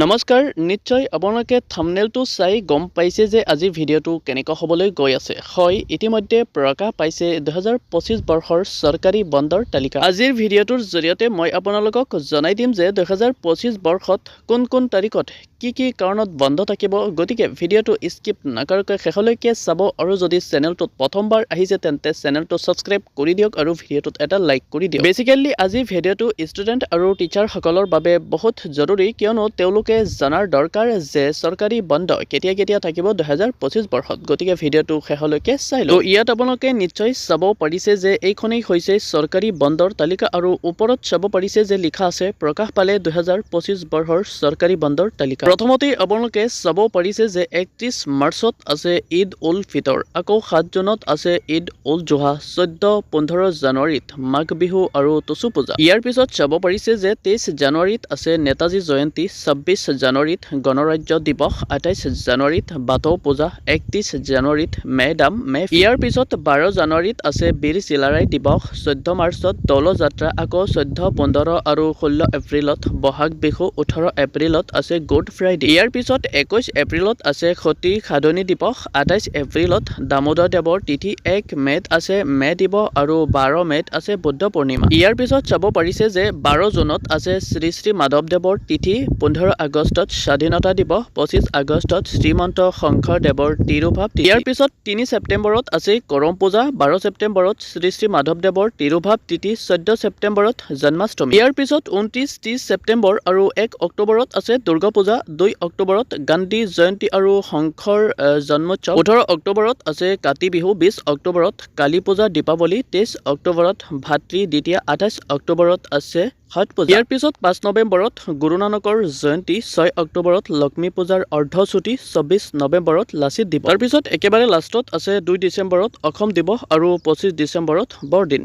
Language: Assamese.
নমস্কাৰ নিশ্চয় আপোনালোকে থাম্বনেলটো চাই গম পাইছে যে আজি ভিডিঅ'টো কেনেকৈ হ'বলৈ গৈ আছে। হয়, ইতিমধ্যে প্ৰকাশ পাইছে 2025 বৰ্ষৰ চৰকাৰী বন্ধৰ তালিকা। আজিৰ ভিডিঅ'টোৰ জৰিয়তে মই আপোনালোকক জনাই দিম যে 2025 বৰ্ষত কোন কোন তাৰিখত কি কাৰণত বন্ধ থাকিব। গতিকে ভিডিঅ'টো স্কিপ নকৰাকৈ শেষলৈকে চাব আৰু যদি চেনেলটোত প্ৰথমবাৰ আহিছে তেন্তে চেনেলটো ছাবস্ক্ৰাইব কৰি দিয়ক আৰু ভিডিঅ'টোত এটা লাইক কৰি দিয়ক। বেচিক্যালি আজি ভিডিঅ'টো ষ্টুডেণ্ট আৰু টিচাৰসকলৰ বাবে বহুত জৰুৰী, কিয়নো তেওঁলোকে জনাৰ দৰকাৰ যে চৰকাৰী বন্ধ কেতিয়া থাকিব 2025 বৰ্ষত। গতিকে ভিডিঅ'টো শেষলৈকে চাই লওক। ইয়াত আপোনালোকে নিশ্চয় চাব পাৰিছে যে এইখনেই হৈছে চৰকাৰী বন্ধৰ তালিকা আৰু ওপৰত চাব পাৰিছে যে লিখা আছে প্ৰকাশ পালে 2025 বৰ্ষৰ চৰকাৰী বন্ধৰ তালিকা। প্ৰথমতে আপোনালোকে চাব পাৰিছে যে 31 মাৰ্চত আছে ঈদ উল ফিতৰ, আকৌ 7 জুনত আছে ঈদ উল জোহা, 14-15 জানুৱাৰীত মাঘ বিহু আৰু টুচু পূজা। ইয়াৰ পিছত চাব পাৰিছে যে 23 জানুৱাৰীত আছে নেতাজী জয়ন্তী, 26 জানুৱাৰীত গণৰাজ্য দিৱস, 28 জানুৱাৰীত বাথৌ পূজা, 31 জানুৱাৰীত মেডাম মে। ইয়াৰ পিছত 12 জানুৱাৰীত আছে বীৰ চিলাৰায় দিৱস, 14 মাৰ্চত দৌল যাত্ৰা, আকৌ 14, 15 আৰু 16 এপ্ৰিলত বহাগ বিহু, 18 এপ্ৰিলত আছে গুড ফ্ৰাইডে। ইয়াৰ পিছত 21 এপ্ৰিলত আছে সতী সাধনী দিৱস, 28 এপ্ৰিলত দামোদৰ দেৱৰ তিথি, 1 মে'ত আছে মে দিৱস আৰু 12 মে'ত আছে বুদ্ধ পূৰ্ণিমা। ইয়াৰ পিছত চাব পাৰিছে যে 12 জুনত আছে শ্ৰী শ্ৰী মাধৱদেৱৰ তিথি, 15 আগষ্টত স্বাধীনতা দিৱস, 25 আগষ্টত শ্ৰীমন্ত শংকৰদেৱৰ তিৰুভাৱ তিথি। ইয়াৰ পিছত 3 ছেপ্টেম্বৰত আছে কৰম পূজা, 12 ছেপ্টেম্বৰত শ্ৰী শ্ৰী মাধৱদেৱৰ তিৰুভাৱ তিথি, 14 ছেপ্টেম্বৰত জন্মাষ্টমী। ইয়াৰ পিছত 29, 30 ছেপ্টেম্বৰ আৰু 1 অক্টোবৰত আছে দুৰ্গা পূজা, 2 অক্টোবৰত গান্ধী জয়ন্তী আৰু শংকৰ জন্মোৎসৱ, 18 অক্টোবৰত আছে কাতি বিহু, 20 অক্টোবৰত কালী পূজা দীপাৱলী, 23 অক্টোবৰত ভাতৃ দ্বিতীয়া, 28 অক্টোবৰত আছে ছট পূজা। ইয়াৰ পিছত 5 নৱেম্বৰত গুৰু নানকৰ জয়ন্তী, 6 অক্টোবৰত লক্ষ্মী পূজাৰ অৰ্ধচুটি, 24 নৱেম্বৰত লাচিত দিৱস। তাৰপিছত একেবাৰে লাষ্টত আছে 2 ডিচেম্বৰত অসম দিৱস আৰু 25 ডিচেম্বৰত বৰদিন।